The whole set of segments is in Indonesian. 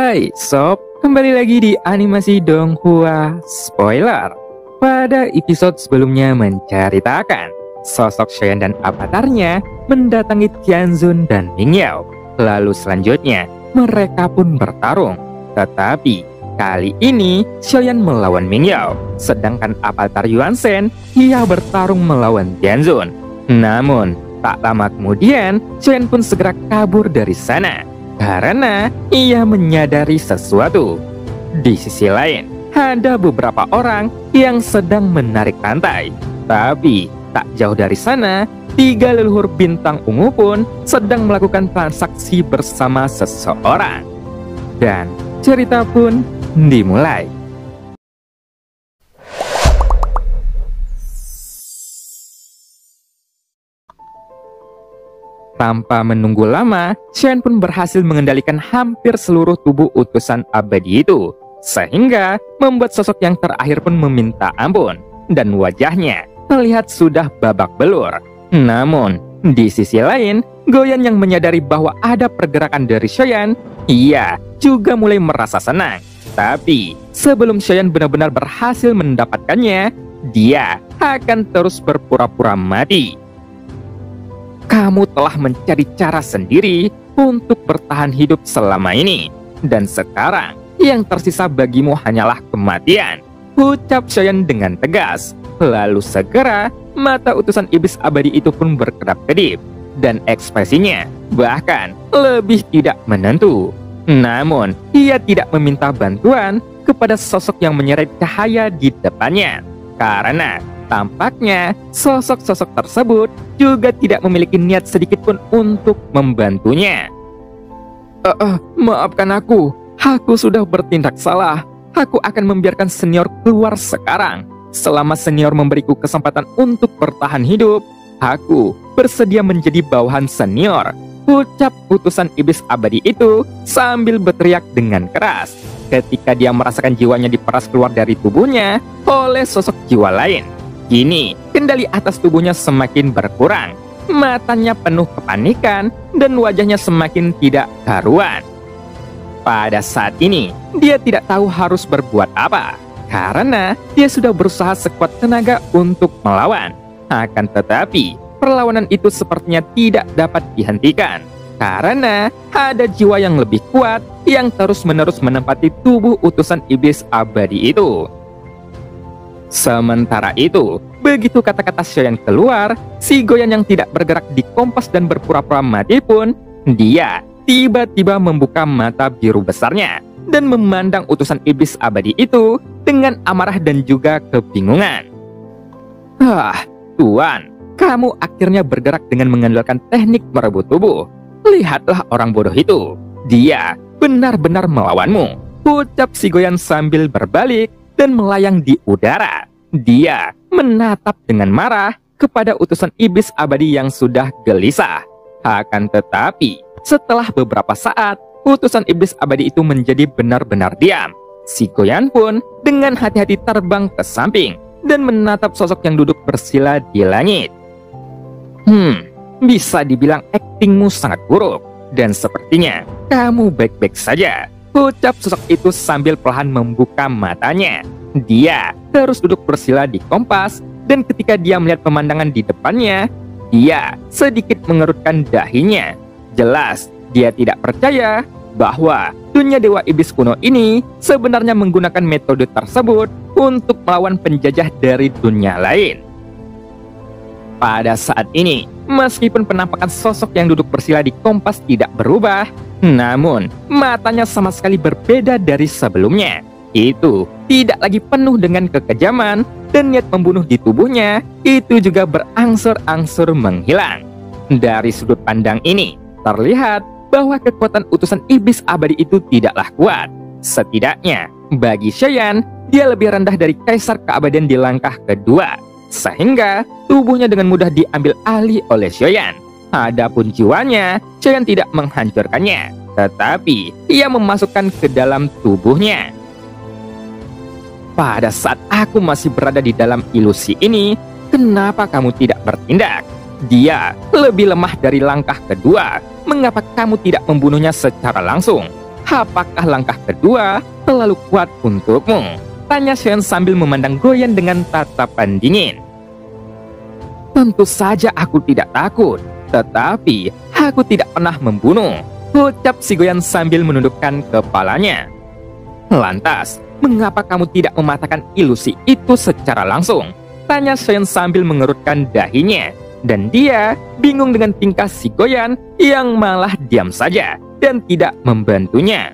Hai sob, kembali lagi di animasi Donghua Spoiler. Pada episode sebelumnya menceritakan sosok Shoyan dan avatarnya mendatangi Tianzun dan Mingyao. Lalu selanjutnya mereka pun bertarung. Tetapi kali ini Shoyan melawan Mingyao, sedangkan avatar Yuan Shen ia bertarung melawan Tianzun. Namun tak lama kemudian Shoyan pun segera kabur dari sana karena ia menyadari sesuatu. Di sisi lain, ada beberapa orang yang sedang menarik rantai. Tapi tak jauh dari sana, 3 leluhur bintang ungu pun sedang melakukan transaksi bersama seseorang. Dan cerita pun dimulai. Tanpa menunggu lama, Shen pun berhasil mengendalikan hampir seluruh tubuh utusan abadi itu, sehingga membuat sosok yang terakhir pun meminta ampun, dan wajahnya terlihat sudah babak belur. Namun, di sisi lain, Goyan yang menyadari bahwa ada pergerakan dari Shoyan, ia juga mulai merasa senang. Tapi, sebelum Shoyan benar-benar berhasil mendapatkannya, dia akan terus berpura-pura mati. Kamu telah mencari cara sendiri untuk bertahan hidup selama ini, dan sekarang yang tersisa bagimu hanyalah kematian, ucap Shoyan dengan tegas. Lalu segera mata utusan iblis abadi itu pun berkedap-kedip, dan ekspresinya bahkan lebih tidak menentu. Namun ia tidak meminta bantuan kepada sosok yang menyeret cahaya di depannya, karena tampaknya sosok-sosok tersebut juga tidak memiliki niat sedikit pun untuk membantunya. Maafkan aku sudah bertindak salah. Aku akan membiarkan senior keluar sekarang. Selama senior memberiku kesempatan untuk bertahan hidup, aku bersedia menjadi bawahan senior, ucap utusan iblis abadi itu sambil berteriak dengan keras ketika dia merasakan jiwanya diperas keluar dari tubuhnya oleh sosok jiwa lain. Kini, kendali atas tubuhnya semakin berkurang. Matanya penuh kepanikan dan wajahnya semakin tidak karuan. Pada saat ini, dia tidak tahu harus berbuat apa, karena dia sudah berusaha sekuat tenaga untuk melawan. Akan tetapi, perlawanan itu sepertinya tidak dapat dihentikan, karena ada jiwa yang lebih kuat yang terus-menerus menempati tubuh utusan iblis abadi itu. Sementara itu, begitu kata-kata Shoyan keluar, si Goyan yang tidak bergerak di kompas dan berpura-pura mati pun, dia tiba-tiba membuka mata biru besarnya dan memandang utusan iblis abadi itu dengan amarah dan juga kebingungan. Tuan, kamu akhirnya bergerak dengan mengandalkan teknik merebut tubuh. Lihatlah orang bodoh itu, dia benar-benar melawanmu, ucap si Goyan sambil berbalik dan melayang di udara. Dia menatap dengan marah kepada utusan iblis abadi yang sudah gelisah. Akan tetapi, setelah beberapa saat, utusan iblis abadi itu menjadi benar-benar diam. Si Goyan pun dengan hati-hati terbang ke samping dan menatap sosok yang duduk bersila di langit. Bisa dibilang aktingmu sangat buruk, dan sepertinya kamu baik-baik saja, ucap sosok itu sambil perlahan membuka matanya. Dia terus duduk bersila di kompas, dan ketika dia melihat pemandangan di depannya, dia sedikit mengerutkan dahinya. Jelas, dia tidak percaya bahwa dunia dewa iblis kuno ini sebenarnya menggunakan metode tersebut untuk melawan penjajah dari dunia lain. Pada saat ini, meskipun penampakan sosok yang duduk bersila di kompas tidak berubah, namun matanya sama sekali berbeda dari sebelumnya. Itu tidak lagi penuh dengan kekejaman, dan niat membunuh di tubuhnya itu juga berangsur-angsur menghilang. Dari sudut pandang ini, terlihat bahwa kekuatan utusan iblis abadi itu tidaklah kuat. Setidaknya, bagi Shoyan, dia lebih rendah dari kaisar keabadian di langkah kedua, sehingga tubuhnya dengan mudah diambil alih oleh Shoyan. Adapun jiwanya, Shoyan tidak menghancurkannya, tetapi ia memasukkan ke dalam tubuhnya. Pada saat aku masih berada di dalam ilusi ini, kenapa kamu tidak bertindak? Dia lebih lemah dari langkah kedua. Mengapa kamu tidak membunuhnya secara langsung? Apakah langkah kedua terlalu kuat untukmu? Tanya Xiaoyan sambil memandang Goyan dengan tatapan dingin. Tentu saja aku tidak takut, tetapi aku tidak pernah membunuh, ucap si Goyan sambil menundukkan kepalanya. Lantas, mengapa kamu tidak mematahkan ilusi itu secara langsung? Tanya Xiaoyan sambil mengerutkan dahinya. Dan dia bingung dengan tingkah si Goyan yang malah diam saja dan tidak membantunya.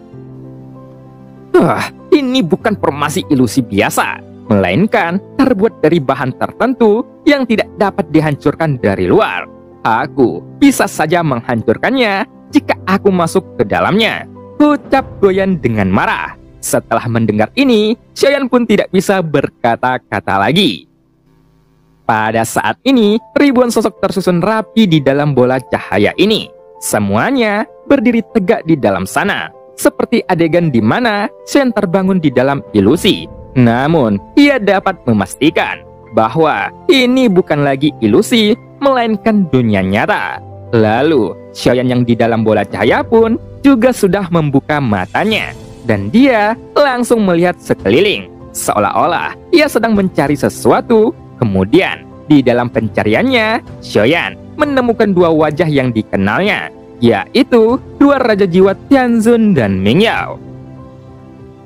Ini bukan formasi ilusi biasa, melainkan terbuat dari bahan tertentu yang tidak dapat dihancurkan dari luar. Aku bisa saja menghancurkannya jika aku masuk ke dalamnya, ucap Goyan dengan marah. Setelah mendengar ini, Xiaoyan pun tidak bisa berkata-kata lagi. Pada saat ini, ribuan sosok tersusun rapi di dalam bola cahaya ini. Semuanya berdiri tegak di dalam sana, seperti adegan di mana Xiaoyan terbangun di dalam ilusi. Namun, ia dapat memastikan bahwa ini bukan lagi ilusi, melainkan dunia nyata. Lalu, Xiaoyan yang di dalam bola cahaya pun juga sudah membuka matanya, dan dia langsung melihat sekeliling, seolah-olah ia sedang mencari sesuatu. Kemudian, di dalam pencariannya, Xiaoyan menemukan dua wajah yang dikenalnya, yaitu dua Raja Jiwa Tianzun dan Mingyao.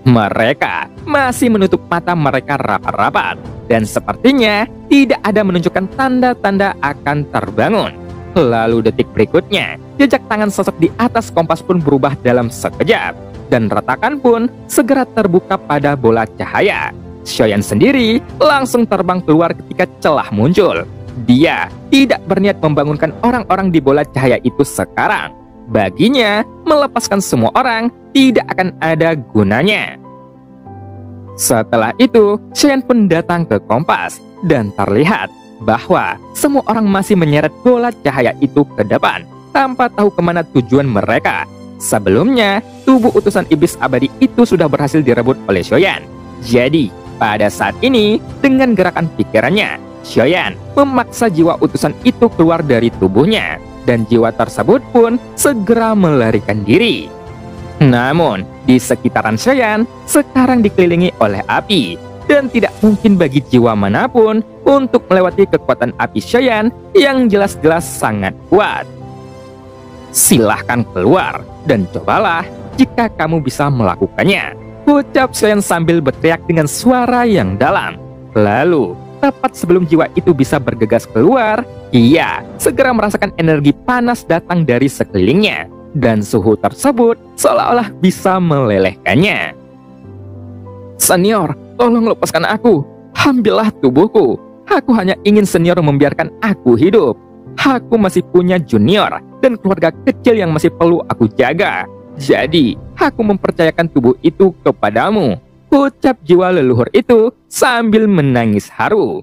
Mereka masih menutup mata mereka rapat-rapat, dan sepertinya tidak ada menunjukkan tanda-tanda akan terbangun. Lalu detik berikutnya, jejak tangan sosok di atas kompas pun berubah dalam sekejap, dan retakan pun segera terbuka pada bola cahaya. Xiaoyan sendiri langsung terbang keluar ketika celah muncul. Dia tidak berniat membangunkan orang-orang di bola cahaya itu sekarang. Baginya, melepaskan semua orang tidak akan ada gunanya. Setelah itu, Xiaoyan pun datang ke kompas, dan terlihat bahwa semua orang masih menyeret bola cahaya itu ke depan, tanpa tahu kemana tujuan mereka. Sebelumnya, tubuh utusan iblis abadi itu sudah berhasil direbut oleh Xiaoyan. Jadi, pada saat ini, dengan gerakan pikirannya, Xiaoyan memaksa jiwa utusan itu keluar dari tubuhnya, dan jiwa tersebut pun segera melarikan diri. Namun, di sekitaran Xiaoyan sekarang dikelilingi oleh api, dan tidak mungkin bagi jiwa manapun untuk melewati kekuatan api Xiaoyan yang jelas-jelas sangat kuat. Silahkan keluar, dan cobalah jika kamu bisa melakukannya, ucap Xiaoyan sambil berteriak dengan suara yang dalam. Lalu, tepat sebelum jiwa itu bisa bergegas keluar, ia segera merasakan energi panas datang dari sekelilingnya, dan suhu tersebut seolah-olah bisa melelehkannya. Senior, tolong lepaskan aku. Ambillah tubuhku. Aku hanya ingin senior membiarkan aku hidup. Aku masih punya junior dan keluarga kecil yang masih perlu aku jaga. Jadi, aku mempercayakan tubuh itu kepadamu, ucap jiwa leluhur itu sambil menangis haru.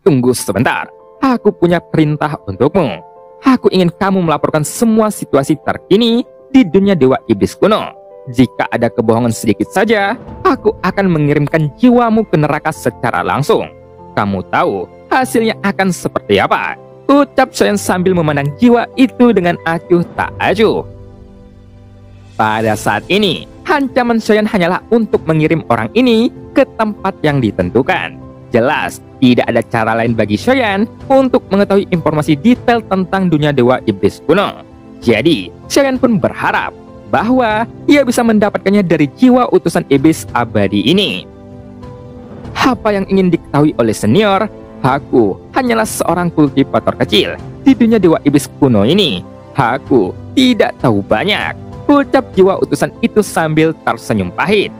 Tunggu sebentar, aku punya perintah untukmu. Aku ingin kamu melaporkan semua situasi terkini di dunia Dewa Iblis kuno. Jika ada kebohongan sedikit saja, aku akan mengirimkan jiwamu ke neraka secara langsung. Kamu tahu hasilnya akan seperti apa? Ucap Xiaoyan sambil memandang jiwa itu dengan acuh tak acuh. Pada saat ini, ancaman Xiaoyan hanyalah untuk mengirim orang ini ke tempat yang ditentukan. Jelas, tidak ada cara lain bagi Xiaoyan untuk mengetahui informasi detail tentang dunia Dewa Iblis kuno. Jadi, Xiaoyan pun berharap bahwa ia bisa mendapatkannya dari jiwa utusan iblis abadi ini. Apa yang ingin diketahui oleh senior? Aku hanyalah seorang kultivator kecil di dunia Dewa Iblis kuno ini. Aku tidak tahu banyak, ucap jiwa utusan itu sambil tersenyum pahit.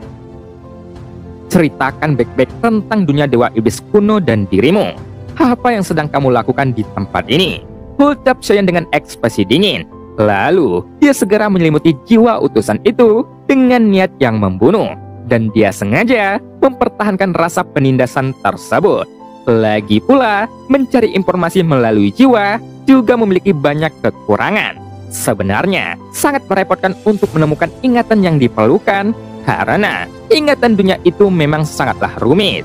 Ceritakan baik-baik tentang dunia Dewa Iblis kuno dan dirimu. Apa yang sedang kamu lakukan di tempat ini? Ucap Xiaoyan dengan ekspresi dingin. Lalu, dia segera menyelimuti jiwa utusan itu dengan niat yang membunuh. Dan dia sengaja mempertahankan rasa penindasan tersebut. Lagi pula, mencari informasi melalui jiwa juga memiliki banyak kekurangan. Sebenarnya, sangat merepotkan untuk menemukan ingatan yang diperlukan, karena ingatan dunia itu memang sangatlah rumit.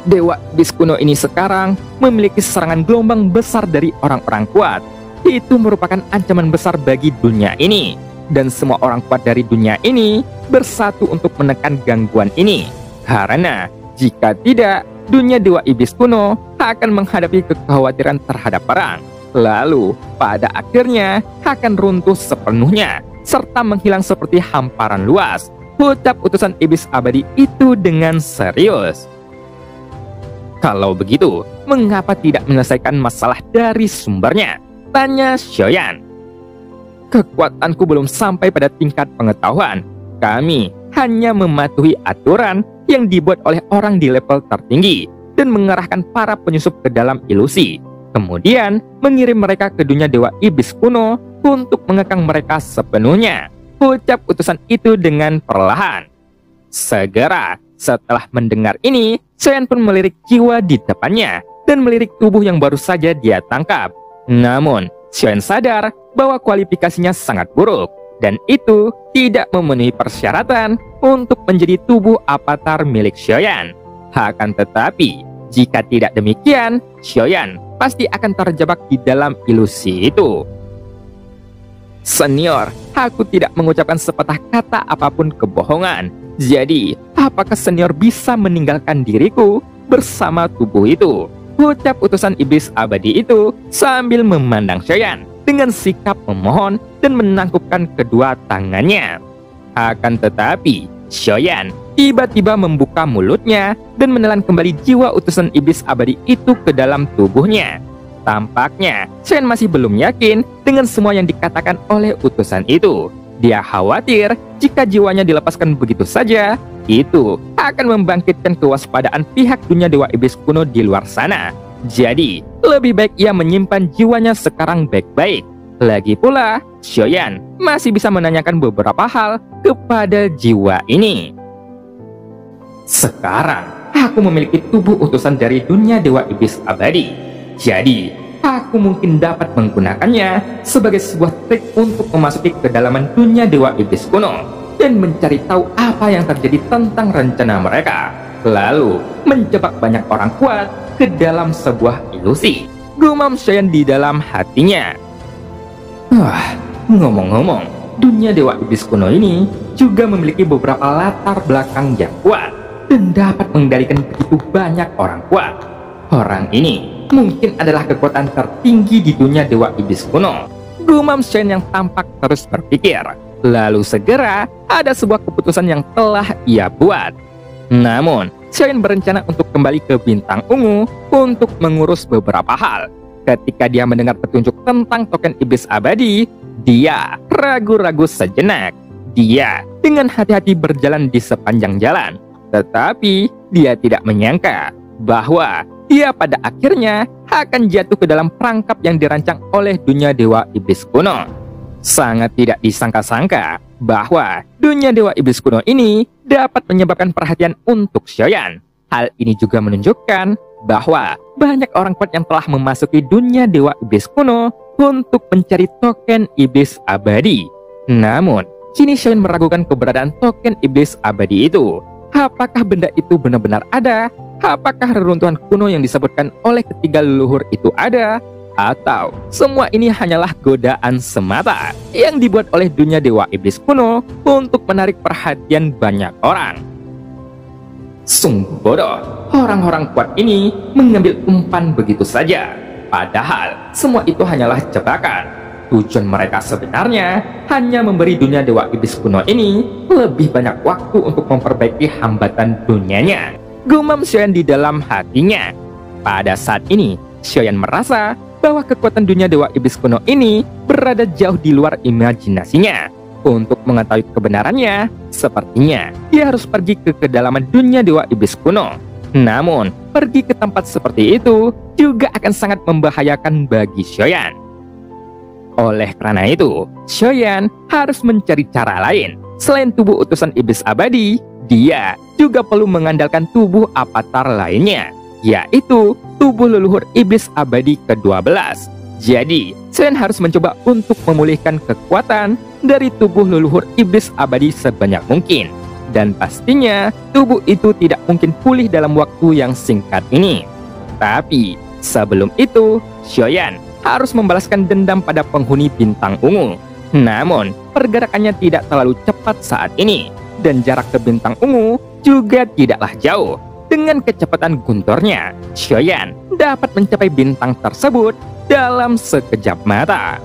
Dewa Iblis kuno ini sekarang memiliki serangan gelombang besar dari orang-orang kuat. Itu merupakan ancaman besar bagi dunia ini. dan semua orang kuat dari dunia ini bersatu untuk menekan gangguan ini. Karena jika tidak, dunia Dewa Iblis kuno akan menghadapi kekhawatiran terhadap perang. Lalu, pada akhirnya akan runtuh sepenuhnya, serta menghilang seperti hamparan luas. Ucap utusan iblis abadi itu dengan serius. Kalau begitu, mengapa tidak menyelesaikan masalah dari sumbernya? Tanya Xiaoyan. Kekuatanku belum sampai pada tingkat pengetahuan. Kami hanya mematuhi aturan yang dibuat oleh orang di level tertinggi dan mengarahkan para penyusup ke dalam ilusi. Kemudian mengirim mereka ke dunia Dewa Iblis kuno untuk mengekang mereka sepenuhnya. Ucap utusan itu dengan perlahan. Segera setelah mendengar ini, Xiaoyan pun melirik jiwa di depannya dan melirik tubuh yang baru saja dia tangkap. Namun, Xiaoyan sadar bahwa kualifikasinya sangat buruk dan itu tidak memenuhi persyaratan untuk menjadi tubuh avatar milik Xiaoyan. Akan tetapi, jika tidak demikian, Xiaoyan pasti akan terjebak di dalam ilusi itu. Senior, aku tidak mengucapkan sepatah kata apapun kebohongan. Jadi, apakah senior bisa meninggalkan diriku bersama tubuh itu? Ucap utusan iblis abadi itu sambil memandang Xiaoyan dengan sikap memohon dan menangkupkan kedua tangannya. Akan tetapi, Xiaoyan tiba-tiba membuka mulutnya dan menelan kembali jiwa utusan iblis abadi itu ke dalam tubuhnya. Tampaknya, Xiaoyan masih belum yakin dengan semua yang dikatakan oleh utusan itu. Dia khawatir jika jiwanya dilepaskan begitu saja, itu akan membangkitkan kewaspadaan pihak dunia Dewa Iblis kuno di luar sana. Jadi, lebih baik ia menyimpan jiwanya sekarang baik-baik. Lagi pula, Xiaoyan masih bisa menanyakan beberapa hal kepada jiwa ini. Sekarang, aku memiliki tubuh utusan dari dunia Dewa Iblis abadi. Jadi, aku mungkin dapat menggunakannya sebagai sebuah trik untuk memasuki kedalaman dunia Dewa Iblis kuno dan mencari tahu apa yang terjadi tentang rencana mereka, lalu menjebak banyak orang kuat ke dalam sebuah ilusi. Gumam Xiaoyan di dalam hatinya. Ngomong-ngomong, dunia Dewa Iblis kuno ini juga memiliki beberapa latar belakang yang kuat dan dapat mengendalikan begitu banyak orang kuat. Orang ini mungkin adalah kekuatan tertinggi di dunia Dewa Iblis kuno. Gumam Xiaoyan yang tampak terus berpikir. Lalu segera ada sebuah keputusan yang telah ia buat. Namun, Xiaoyan berencana untuk kembali ke Bintang Ungu untuk mengurus beberapa hal. Ketika dia mendengar petunjuk tentang token iblis abadi, dia ragu-ragu sejenak. Dia dengan hati-hati berjalan di sepanjang jalan. Tetapi, dia tidak menyangka bahwa dia pada akhirnya akan jatuh ke dalam perangkap yang dirancang oleh dunia Dewa Iblis kuno. Sangat tidak disangka-sangka bahwa dunia Dewa Iblis kuno ini dapat menyebabkan perhatian untuk Xiaoyan. Hal ini juga menunjukkan bahwa banyak orang kuat yang telah memasuki dunia Dewa Iblis kuno untuk mencari token iblis abadi. Namun, kini Xiaoyan meragukan keberadaan token iblis abadi itu. Apakah benda itu benar-benar ada? Apakah reruntuhan kuno yang disebutkan oleh ketiga leluhur itu ada? Atau semua ini hanyalah godaan semata yang dibuat oleh dunia Dewa Iblis kuno untuk menarik perhatian banyak orang? Sungguh bodoh, orang-orang kuat ini mengambil umpan begitu saja. Padahal semua itu hanyalah jebakan. Tujuan mereka sebenarnya hanya memberi dunia Dewa Iblis kuno ini lebih banyak waktu untuk memperbaiki hambatan dunianya. Gumam Xiaoyan di dalam hatinya. Pada saat ini, Xiaoyan merasa bahwa kekuatan dunia Dewa Iblis kuno ini berada jauh di luar imajinasinya. Untuk mengetahui kebenarannya, sepertinya dia harus pergi ke kedalaman dunia Dewa Iblis kuno. Namun, pergi ke tempat seperti itu juga akan sangat membahayakan bagi Xiaoyan. Oleh karena itu, Xiaoyan harus mencari cara lain. Selain tubuh utusan iblis abadi, dia juga perlu mengandalkan tubuh avatar lainnya, yaitu tubuh leluhur iblis abadi ke-12. Jadi, Xiaoyan harus mencoba untuk memulihkan kekuatan dari tubuh leluhur iblis abadi sebanyak mungkin. Dan pastinya, tubuh itu tidak mungkin pulih dalam waktu yang singkat ini. Tapi, sebelum itu, Xiaoyan harus membalaskan dendam pada penghuni Bintang Ungu. Namun, pergerakannya tidak terlalu cepat saat ini, dan jarak ke bintang ungu juga tidaklah jauh. Dengan kecepatan gunturnya, Xiaoyan dapat mencapai bintang tersebut dalam sekejap mata.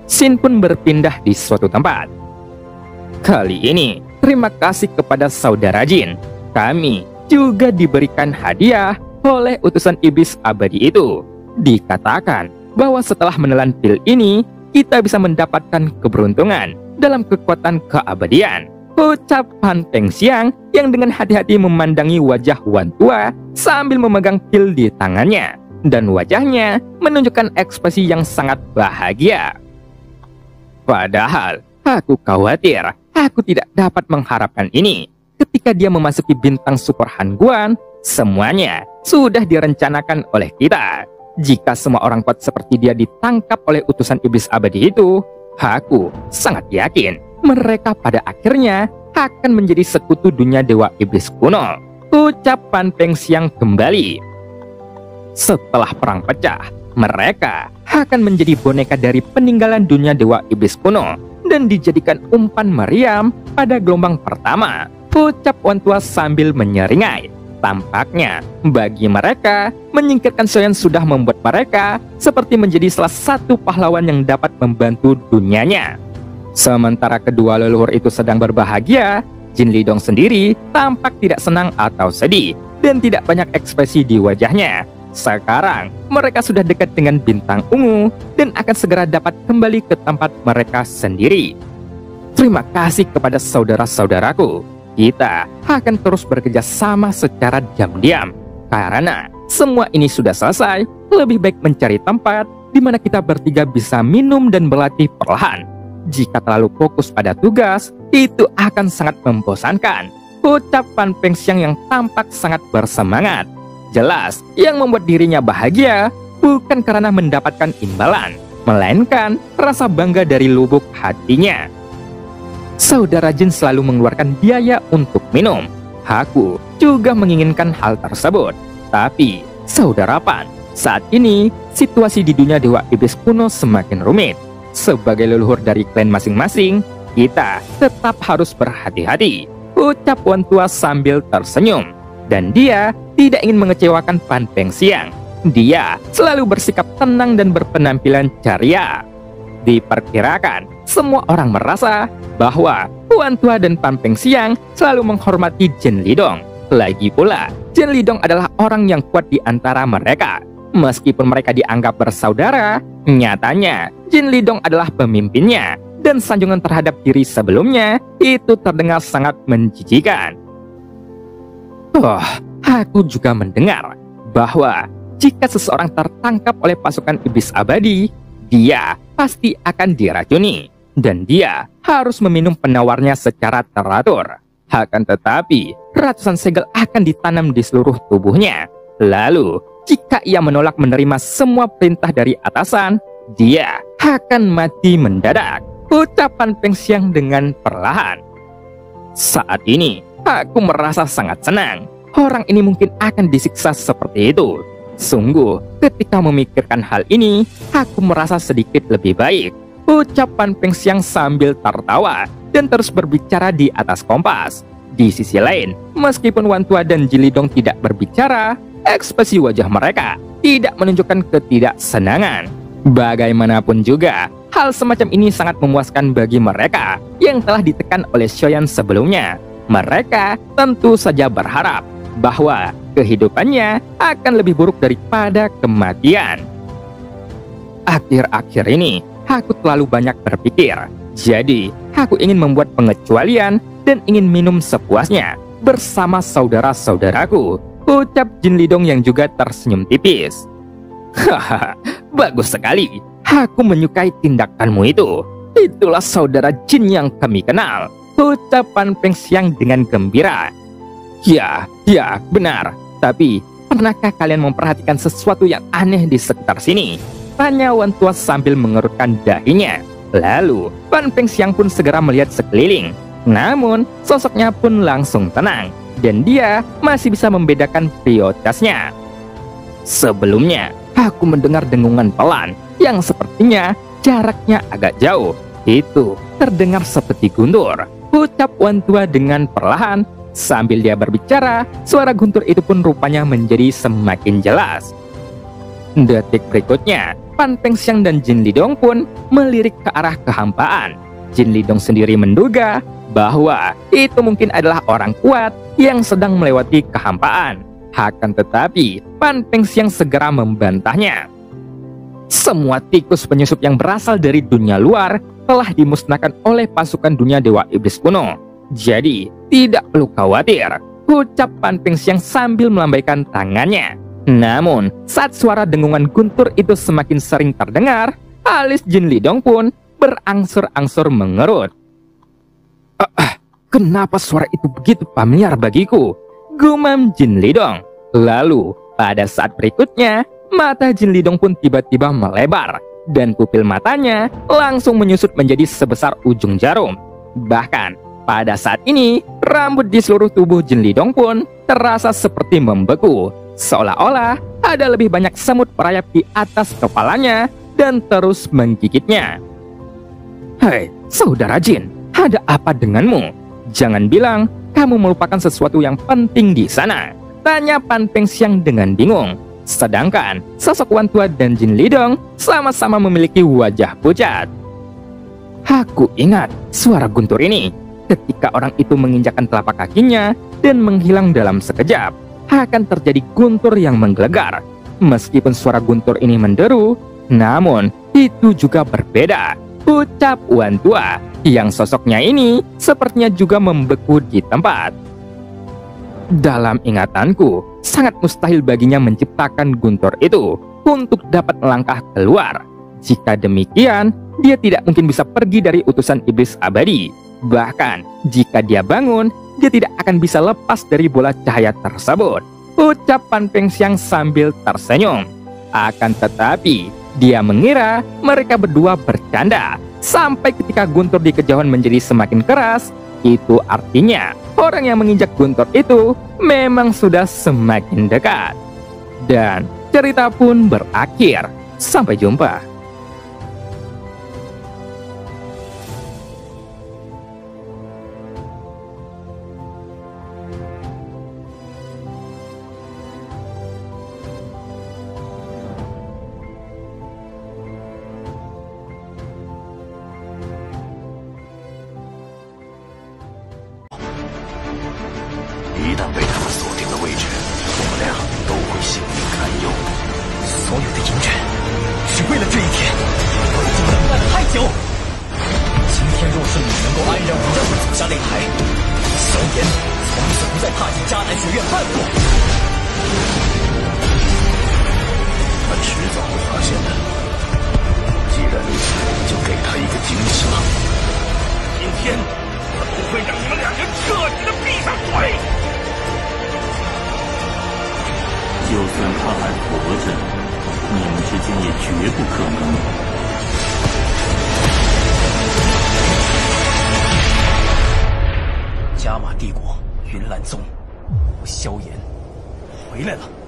Xin pun berpindah di suatu tempat. Kali ini, terima kasih kepada saudara Jin. Kami juga diberikan hadiah oleh utusan iblis abadi itu. Dikatakan bahwa setelah menelan pil ini, kita bisa mendapatkan keberuntungan dalam kekuatan keabadian. Ucap Pan Pengxiang yang dengan hati-hati memandangi wajah Wan Tua sambil memegang pil di tangannya. Dan wajahnya menunjukkan ekspresi yang sangat bahagia. Padahal, aku khawatir aku tidak dapat mengharapkan ini. Ketika dia memasuki bintang Super Han Guan, semuanya sudah direncanakan oleh kita. Jika semua orang kuat seperti dia ditangkap oleh utusan iblis abadi itu, aku sangat yakin mereka pada akhirnya akan menjadi sekutu dunia dewa iblis kuno. Ucap Pan Pengxiang kembali. Setelah perang pecah, mereka akan menjadi boneka dari peninggalan dunia dewa iblis kuno dan dijadikan umpan meriam pada gelombang pertama. Ucap Wan Tua sambil menyeringai. Tampaknya bagi mereka, menyingkirkan Xiaoyan sudah membuat mereka seperti menjadi salah satu pahlawan yang dapat membantu dunianya. Sementara kedua leluhur itu sedang berbahagia, Jin Lidong sendiri tampak tidak senang atau sedih dan tidak banyak ekspresi di wajahnya. Sekarang mereka sudah dekat dengan bintang ungu dan akan segera dapat kembali ke tempat mereka sendiri. Terima kasih kepada saudara-saudaraku. Kita akan terus bekerja sama secara diam-diam. Karena semua ini sudah selesai, lebih baik mencari tempat di mana kita bertiga bisa minum dan berlatih perlahan. Jika terlalu fokus pada tugas, itu akan sangat membosankan. Ucap Pan Pengxiang yang tampak sangat bersemangat. Jelas, yang membuat dirinya bahagia bukan karena mendapatkan imbalan, melainkan rasa bangga dari lubuk hatinya. Saudara Jin selalu mengeluarkan biaya untuk minum. Aku juga menginginkan hal tersebut. Tapi, saudara Pan, saat ini situasi di dunia dewa iblis kuno semakin rumit. Sebagai leluhur dari klan masing-masing, kita tetap harus berhati-hati. Ucap Wan Tua sambil tersenyum. Dan dia tidak ingin mengecewakan Pan Pengxiang. Dia selalu bersikap tenang dan berpenampilan ceria. Diperkirakan, semua orang merasa bahwa Wan Tua dan Pan Pengxiang selalu menghormati Jin Lidong. Lagi pula, Jin Lidong adalah orang yang kuat di antara mereka. Meskipun mereka dianggap bersaudara, nyatanya Jin Lidong adalah pemimpinnya, dan sanjungan terhadap diri sebelumnya itu terdengar sangat menjijikan. Oh, aku juga mendengar bahwa jika seseorang tertangkap oleh pasukan iblis abadi, dia pasti akan diracuni, dan dia harus meminum penawarnya secara teratur. Akan tetapi, ratusan segel akan ditanam di seluruh tubuhnya. Lalu, jika ia menolak menerima semua perintah dari atasan, dia akan mati mendadak. Ucapan Pengxiang dengan perlahan. Saat ini, aku merasa sangat senang. Orang ini mungkin akan disiksa seperti itu. Sungguh, ketika memikirkan hal ini, aku merasa sedikit lebih baik. Ucapan Pengxiang sambil tertawa dan terus berbicara di atas kompas. Di sisi lain, meskipun Wan Tua dan Jin Lidong tidak berbicara, ekspresi wajah mereka tidak menunjukkan ketidaksenangan. Bagaimanapun juga, hal semacam ini sangat memuaskan bagi mereka yang telah ditekan oleh Xiaoyan sebelumnya. Mereka tentu saja berharap bahwa kehidupannya akan lebih buruk daripada kematian. Akhir-akhir ini, aku terlalu banyak berpikir. Jadi, aku ingin membuat pengecualian dan ingin minum sepuasnya bersama saudara-saudaraku. Ucap Jin Lidong yang juga tersenyum tipis. Hahaha, bagus sekali. Aku menyukai tindakanmu itu. Itulah saudara Jin yang kami kenal. Ucapan Pengxiang dengan gembira. Ya, benar. Tapi, pernahkah kalian memperhatikan sesuatu yang aneh di sekitar sini? Tanya Wan Tua sambil mengerutkan dahinya. Lalu, Pan Pengxiang pun segera melihat sekeliling. Namun, sosoknya pun langsung tenang. Dan dia masih bisa membedakan prioritasnya. Sebelumnya, aku mendengar dengungan pelan yang sepertinya jaraknya agak jauh. Itu terdengar seperti Guntur, ucap Wan Tua dengan perlahan. Sambil dia berbicara, suara Guntur itu pun rupanya menjadi semakin jelas. Detik berikutnya, Pan Pengsiang dan Jin Lidong pun melirik ke arah kehampaan. Jin Lidong sendiri menduga bahwa itu mungkin adalah orang kuat yang sedang melewati kehampaan. Akan tetapi, Pan Pengsiang segera membantahnya. Semua tikus penyusup yang berasal dari dunia luar telah dimusnahkan oleh pasukan dunia Dewa Iblis kuno. Jadi, tidak perlu khawatir, ucap Pan Pengsiang sambil melambaikan tangannya. Namun, saat suara dengungan Guntur itu semakin sering terdengar, alis Jin Lidong pun berangsur-angsur mengerut. Kenapa suara itu begitu familiar bagiku? Gumam Jin Lidong. Lalu, pada saat berikutnya, mata Jin Lidong pun tiba-tiba melebar, dan pupil matanya langsung menyusut menjadi sebesar ujung jarum. Bahkan, pada saat ini, rambut di seluruh tubuh Jin Lidong pun terasa seperti membeku, seolah-olah ada lebih banyak semut merayap di atas kepalanya dan terus menggigitnya. Hei, saudara Jin, ada apa denganmu? Jangan bilang kamu melupakan sesuatu yang penting di sana, tanya Pan Pengsiang dengan bingung. Sedangkan sosok Wan Tua dan Jin Lidong sama-sama memiliki wajah pucat. Aku ingat suara Guntur ini. Ketika orang itu menginjakkan telapak kakinya dan menghilang dalam sekejap, akan terjadi guntur yang menggelegar. Meskipun suara guntur ini menderu, namun itu juga berbeda, ucap Wan Tua, yang sosoknya ini sepertinya juga membeku di tempat. Dalam ingatanku, sangat mustahil baginya menciptakan guntur itu untuk dapat melangkah keluar. Jika demikian, dia tidak mungkin bisa pergi dari utusan iblis abadi. Bahkan, jika dia bangun, dia tidak akan bisa lepas dari bola cahaya tersebut, ucap Pan Pengsiang sambil tersenyum. Akan tetapi, dia mengira mereka berdua bercanda. Sampai ketika guntur di kejauhan menjadi semakin keras, itu artinya orang yang menginjak guntur itu memang sudah semakin dekat. Dan cerita pun berakhir. Sampai jumpa.加玛帝国云岚宗，我萧炎回来了。